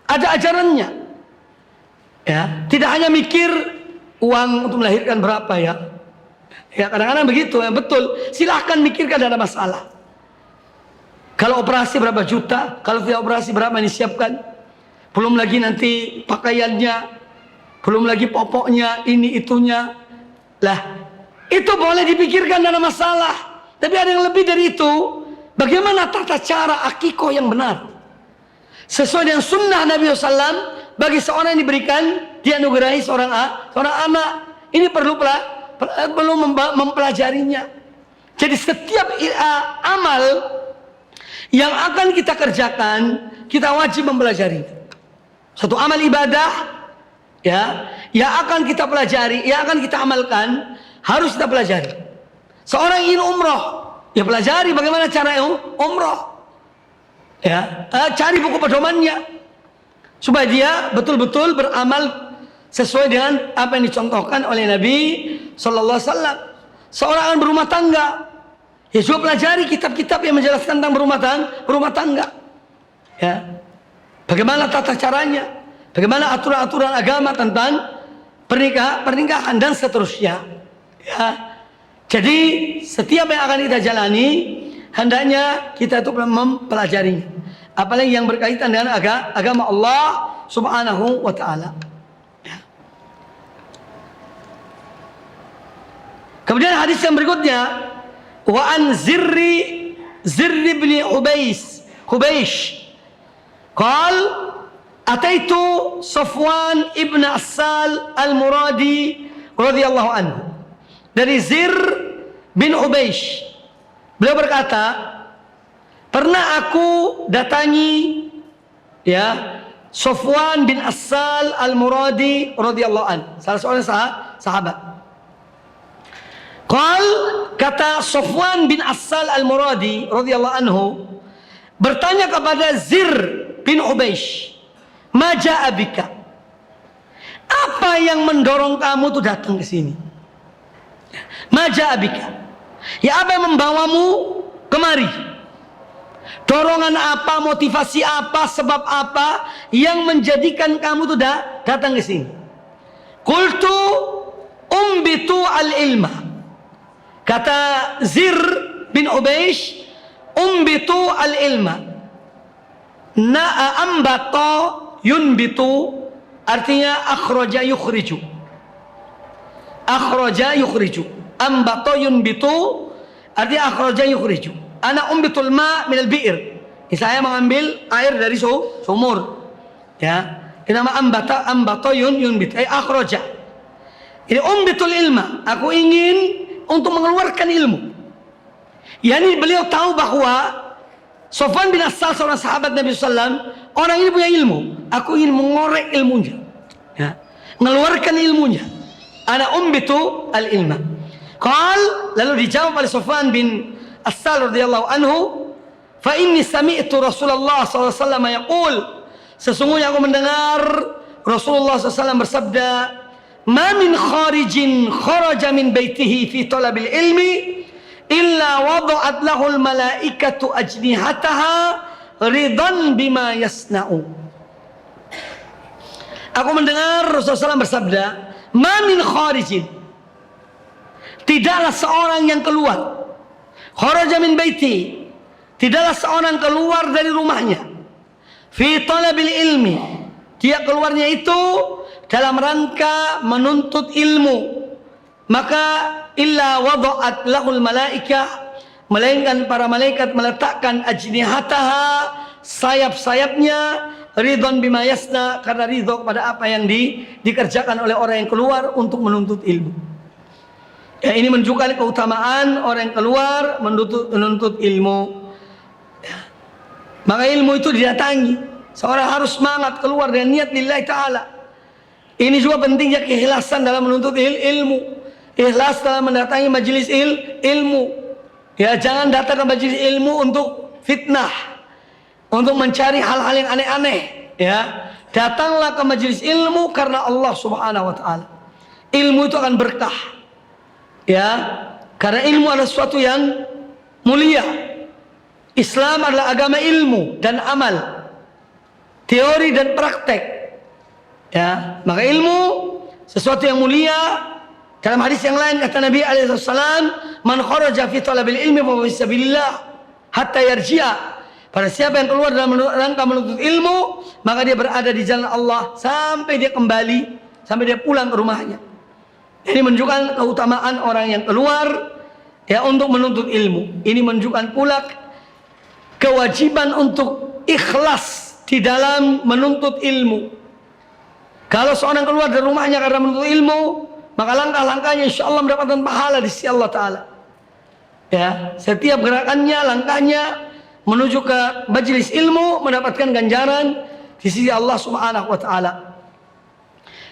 ada ajarannya. Ya, tidak hanya mikir uang untuk melahirkan berapa ya. Ya kadang-kadang begitu, ya betul. Silahkan mikirkan, tidak ada masalah. Kalau operasi berapa juta, kalau tidak operasi berapa yang disiapkan. Belum lagi nanti pakaiannya, belum lagi popoknya, ini itunya. Lah, itu boleh dipikirkan, tidak ada masalah. Tapi ada yang lebih dari itu. Bagaimana tata cara akikoh yang benar, sesuai dengan sunnah Nabi SAW. Bagi seorang yang diberikan, dianugerahi seorang anak, ini perlu mempelajarinya. Jadi setiap amal yang akan kita kerjakan, kita wajib mempelajari. Satu amal ibadah, ya, yang akan kita pelajari, yang akan kita amalkan, harus kita pelajari. Seorang ingin umroh, ya pelajari bagaimana cara umroh. Ya, cari buku pedomannya supaya dia betul-betul beramal sesuai dengan apa yang dicontohkan oleh Nabi Sallallahu Alaihi Wasallam. Seorang akan berumah tangga, ya coba pelajari kitab-kitab yang menjelaskan tentang berumah tangga. Ya, bagaimana tata caranya, bagaimana aturan-aturan agama tentang pernikahan dan seterusnya. Ya, jadi setiap yang akan kita jalani hendaknya kita itu mempelajarinya. Apalagi yang berkaitan dengan agama Allah Subhanahu wa taala. Ya. Kemudian hadis yang berikutnya, wa an Zirri bin Hubaish Qal ataitu Safwan ibn Assal al-Muradi radhiyallahu anhu. Dari Zir bin Ubaish, beliau berkata, pernah aku datangi Safwan bin Assal al-Muradi radhiyallahu anhu, salah seorang sahabat. Qal, kata Safwan bin Assal al-Muradi radhiyallahu anhu, bertanya kepada Zir bin Ubaish, ma ja'a bika? Apa yang mendorong kamu tuh datang ke sini? Ma ja'a bika? Ya, apa yang membawamu kemari? Dorongan apa, motivasi apa, sebab apa yang menjadikan kamu tuh datang ke sini? Qultu umbitu al-ilma. Kata Zir bin Ubaish, umbitu al-ilma. Ambato yunbitu, artinya akhraja yukhriju. Akhraja yukhriju. Ambato yunbitu, artinya akhraja yukhriju. Ana umbitul ma minal bi'ir. Saya mengambil air dari sumur. Ya, ini nama ambato yunbit, akhraja. Ini umbitul ilma, aku ingin untuk mengeluarkan ilmu. Yani beliau tahu bahwa Safwan bin Assal, seorang sahabat Nabi SAW, orang ini punya ilmu. Aku ingin mengorek ilmunya, mengeluarkan ilmunya. Ana umbitu al-ilma. Qal, lalu dijawab oleh Safwan bin Assal radhiyallahu anhu, fa inni sami'tu Rasulullah SAW yaqul, sesungguhnya aku mendengar Rasulullah SAW bersabda, ma min kharijin kharaja min baitihi fi talabil ilmi illa wada'at lahul malaikatu ajnihataha ridan bima yasna'u. Aku mendengar Rasulullah SAW bersabda, ma min kharijin, tidaklah seorang yang keluar, kharaja min baiti, tidaklah seorang keluar dari rumahnya, fi talabil ilmi, dia keluarnya itu dalam rangka menuntut ilmu, maka illa wada'at lahul malaikah, melainkan para malaikat meletakkan ajnihataha, sayap-sayapnya, ridon bima yasna, karena ridho kepada apa yang dikerjakan oleh orang yang keluar untuk menuntut ilmu. Ya, ini menunjukkan keutamaan orang yang keluar menuntut ilmu. Ya. Maka ilmu itu didatangi. Seorang harus semangat keluar dengan niat lillahi ta'ala. Ini juga pentingnya keikhlasan dalam menuntut ilmu. Ikhlas dalam mendatangi majelis ilmu. Ya, jangan datang ke majelis ilmu untuk fitnah, untuk mencari hal-hal yang aneh-aneh. Ya, datanglah ke majelis ilmu karena Allah Subhanahu wa taala. Ilmu itu akan berkah. Ya, karena ilmu adalah sesuatu yang mulia. Islam adalah agama ilmu dan amal, teori dan praktek. Ya, maka ilmu sesuatu yang mulia. Dalam hadis yang lain kata Nabi alaihissalam, man kharaja fi talabil ilmi fa fi sabilillah hatta yarji'a. Pada siapa yang keluar dalam rangka menuntut ilmu, maka dia berada di jalan Allah sampai dia kembali, sampai dia pulang ke rumahnya. Ini menunjukkan keutamaan orang yang keluar ya untuk menuntut ilmu. Ini menunjukkan pula kewajiban untuk ikhlas di dalam menuntut ilmu. Kalau seorang keluar dari rumahnya karena menuntut ilmu, maka langkah-langkahnya insya Allah mendapatkan pahala di sisi Allah Ta'ala. Ya, setiap gerakannya, langkahnya menuju ke majelis ilmu mendapatkan ganjaran di sisi Allah Subhanahu wa Ta'ala.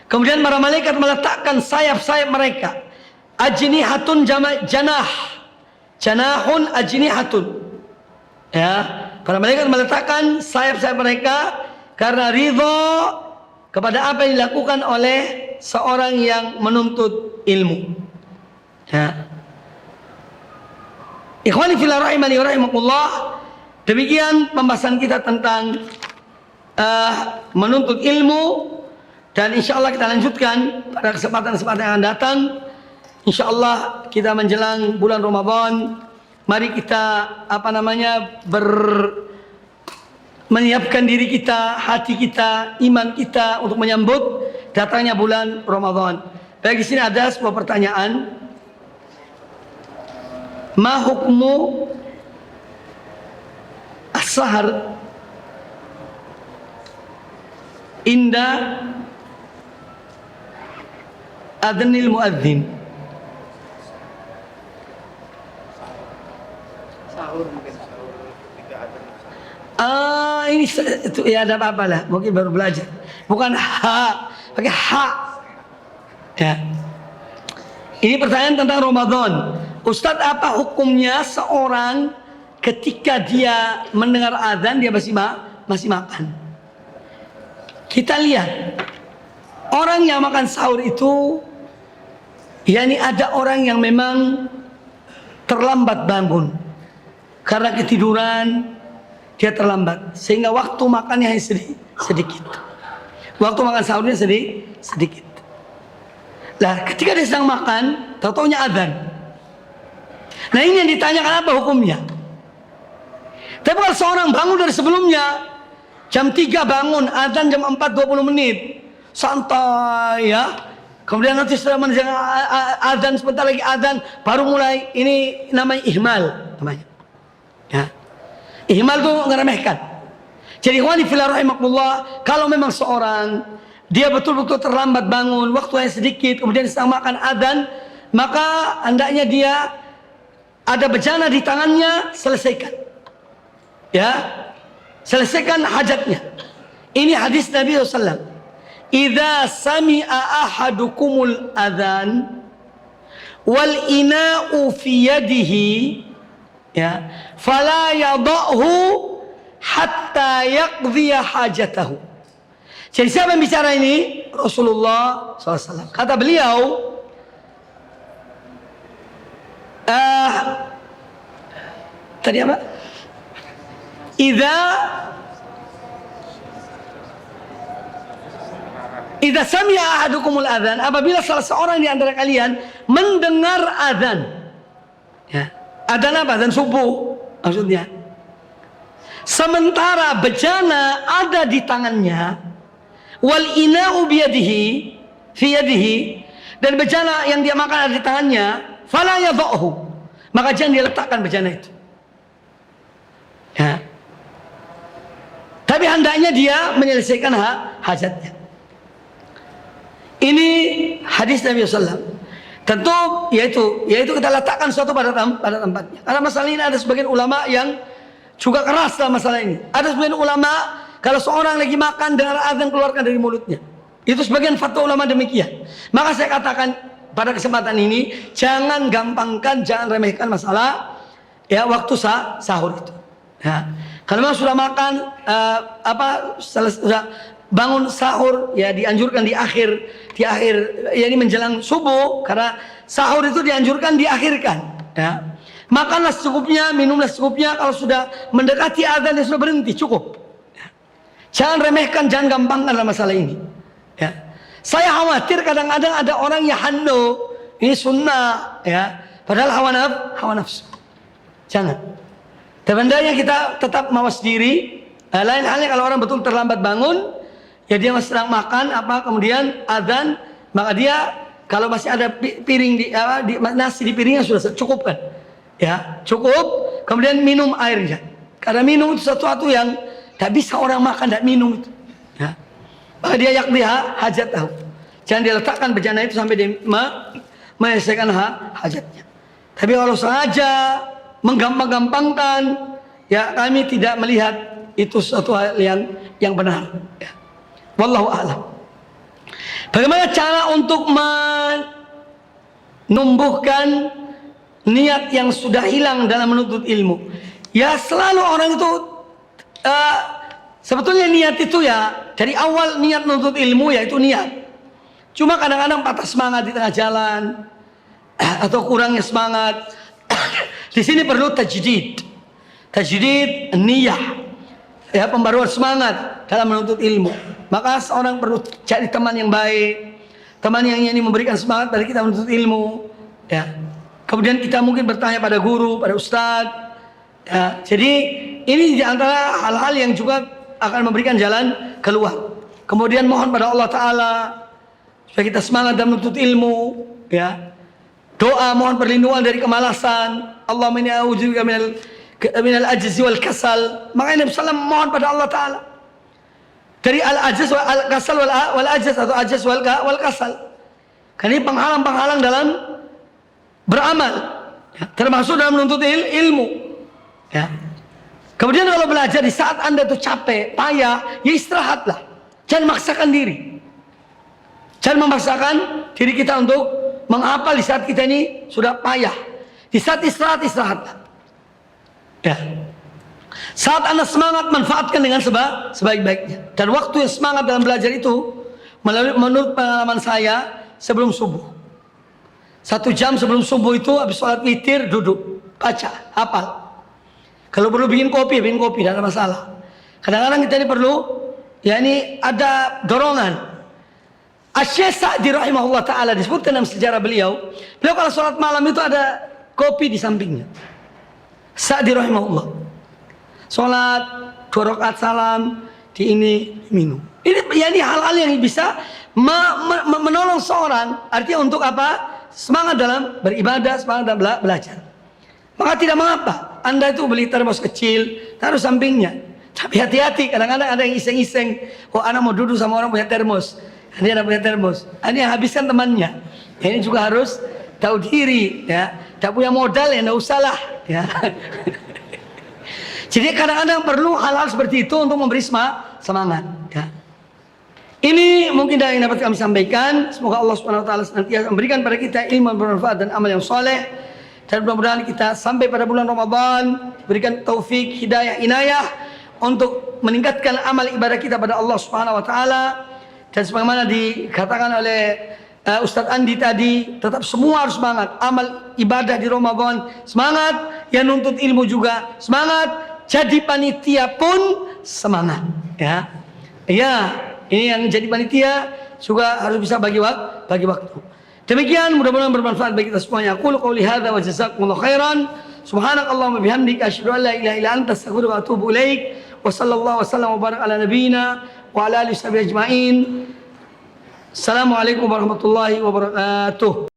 Kemudian para malaikat meletakkan sayap-sayap mereka. Ajnihatun janah. Janahun ajnihatun. Ya, para malaikat meletakkan sayap-sayap mereka karena ridho kepada apa yang dilakukan oleh seorang yang menuntut ilmu. Ya. Ikhwani fillah rahimani wa rahimakumullah. Demikian pembahasan kita tentang menuntut ilmu, dan insya Allah kita lanjutkan pada kesempatan-kesempatan yang akan datang. Insya Allah kita menjelang bulan Ramadan, mari kita menyiapkan diri kita, hati kita, iman kita untuk menyambut datangnya bulan Ramadan. Baik, di sini ada sebuah pertanyaan. Ma hukmu as-sahar inda adnil muadzin. Ini itu ya ada apa lah, mungkin baru belajar. Bukan ha, pakai ha. Ya. Ini pertanyaan tentang Ramadan. Ustadz, apa hukumnya seorang ketika dia mendengar azan dia masih makan? Kita lihat orang yang makan sahur itu, yakni ada orang yang memang terlambat bangun karena ketiduran, dia terlambat sehingga waktu makannya hanya sedikit. Waktu makan sahurnya sedikit. Nah, ketika dia sedang makan, tahu-taunya azan. Nah, ini yang ditanyakan, apa hukumnya? Tapi kalau seorang bangun dari sebelumnya, jam 3 bangun, azan jam 4:20 menit, santai ya. Kemudian nanti setelah menjelang azan, sebentar lagi azan, baru mulai, ini namanya ihmal namanya. Ya. Ihmal itu ngeremehkan. Jadi ikhwani fillah rahimakumullah, kalau memang seorang dia betul-betul terlambat bangun, waktu yang sedikit, kemudian sedang makan azan, maka hendaknya dia ada bejana di tangannya, selesaikan. Ya, selesaikan hajatnya. Ini hadis Nabi SAW. Idza sami'a ahadukumul adzan wal ina'u fi yadihi, ya, fala yada'hu hatta yaqdiya hajatahu. Jadi siapa yang bicara ini? Rasulullah SAW. Kata beliau, tadi apa? Idza sami'a ahadukumul adzan, apabila salah seorang di antara kalian mendengar adzan. Ya. Adzan apa? Adzan subuh maksudnya. Sementara bejana ada di tangannya, wal ina'u biyadihi fi yadihi, dan bejana yang dia makan ada di tangannya, fala yadha'hu, maka jangan dia letakkan bejana itu. Ya. Tapi hendaknya dia menyelesaikan hajatnya. Ini hadis Nabi SAW. Tentu yaitu kita letakkan sesuatu pada tempatnya. Karena masalah ini ada sebagian ulama yang juga keras dalam masalah ini. Ada sebagian ulama, kalau seorang lagi makan dengar azan, keluarkan dari mulutnya. Itu sebagian fatwa ulama demikian. Maka saya katakan pada kesempatan ini, jangan gampangkan, jangan remehkan masalah ya waktu sahur itu. Ya. Kalau memang sudah makan sudah bangun sahur, ya dianjurkan di akhir ya ini menjelang subuh, karena sahur itu dianjurkan diakhirkan. Ya. Makanlah secukupnya, minumlah secukupnya. Kalau sudah mendekati azan, ya sudah berhenti, cukup. Ya. Jangan remehkan, jangan gampangkan dalam masalah ini. Ya. Saya khawatir kadang-kadang ada orang yang hando, ini sunnah, ya, padahal hawa nafsu. Jangan. Sebenarnya kita tetap mawas diri. Lain halnya kalau orang betul terlambat bangun, ya dia masih sedang makan kemudian azan, maka dia kalau masih ada piring nasi di piringnya sudah cukup kan? Ya, cukup. Kemudian minum airnya. Karena minum itu sesuatu yang tak bisa orang makan dan minum itu. Ya. Maka dia hajat tahu. Jangan dia letakkan bejana itu sampai dia menyelesaikan hajatnya. Tapi kalau sengaja menggampang-gampangkan, ya kami tidak melihat itu suatu hal yang benar. Ya. Wallahu a'lam. Bagaimana cara untuk menumbuhkan niat yang sudah hilang dalam menuntut ilmu? Ya selalu orang itu sebetulnya niat itu ya dari awal niat menuntut ilmu ya itu niat. Cuma kadang-kadang patah semangat di tengah jalan atau kurangnya semangat. Di sini perlu tajdid niyah, ya, pembaruan semangat dalam menuntut ilmu. Maka seorang perlu cari teman yang baik, teman yang ini memberikan semangat pada kita menuntut ilmu. Ya. Kemudian kita mungkin bertanya pada guru, pada ustadz. Ya. Jadi ini diantara hal-hal yang juga akan memberikan jalan keluar. Kemudian mohon pada Allah Ta'ala supaya kita semangat dalam menuntut ilmu. Ya. Doa mohon perlindungan dari kemalasan. Allahumma inni a'udzubika minal ajzi wal kasal. Makanya Nabi sallallahu mohon pada Allah Ta'ala. dari al-ajaz wal kasal wal ajaz atau ajaz wal kasal. Karena ini penghalang-penghalang dalam beramal, ya, termasuk dalam menuntut ilmu. Ya. Kemudian kalau belajar di saat Anda itu capek, payah, ya istirahatlah. Jangan maksakan diri. Jangan memaksakan diri kita untuk menghafal di saat kita ini sudah payah. Di saat istirahatlah. Ya. Saat Anda semangat, manfaatkan dengan sebaik-baiknya. Dan waktu yang semangat dalam belajar itu, menurut pengalaman saya, sebelum subuh. 1 jam sebelum subuh itu, habis sholat witir, duduk, baca, hafal. Kalau perlu bikin kopi, tidak ada masalah. Kadang-kadang kita ini perlu, ya ini ada dorongan. Asy-Syaikh Sa'di rahimahullah ta'ala disebutkan dalam sejarah beliau kalau sholat malam itu ada kopi di sampingnya. Sa'di rahimahullah. Sholat 2 rakaat salam, di ini minum. Ini hal-hal yang bisa menolong seorang, artinya untuk apa? Semangat dalam beribadah, semangat dalam belajar. Maka tidak mengapa Anda itu beli termos kecil, taruh sampingnya. Tapi hati-hati, kadang-kadang ada yang iseng-iseng. Oh, anak mau duduk sama orang punya termos. Dia ada punya termos. Ini yang habiskan temannya. Ini juga harus tahu diri, ya. Tak punya modal ya, tidak usahlah, ya. Jadi kadang-kadang perlu hal-hal seperti itu untuk memberi semangat, ya. Ini mungkin yang dapat kami sampaikan. Semoga Allah Subhanahu wa taala senantiasa memberikan pada kita ilmu yang bermanfaat dan amal yang soleh. Dan mudah-mudahan kita sampai pada bulan Ramadan berikan taufik, hidayah, inayah untuk meningkatkan amal ibadah kita pada Allah Subhanahu wa taala. Dan sebagaimana dikatakan oleh Ustadz Andi tadi, tetap semua harus semangat. Amal ibadah di Ramadan semangat, yang nuntut ilmu juga semangat, jadi panitia pun semangat, ya. Ya, ini yang jadi panitia juga harus bisa bagi waktu. Demikian, mudah-mudahan bermanfaat bagi kita semuanya. Aqulu qouli hadza wa jazakumullahu khairan. Subhanakallahumma bihamdika asyhadu an la ilaha illa anta astaghfiruka wa atubu ilaik. Wa sallallahu wasallam wa baraka ala nabiyyina wa ala alihi washabihi ajmain. Assalamualaikum warahmatullahi wabarakatuh.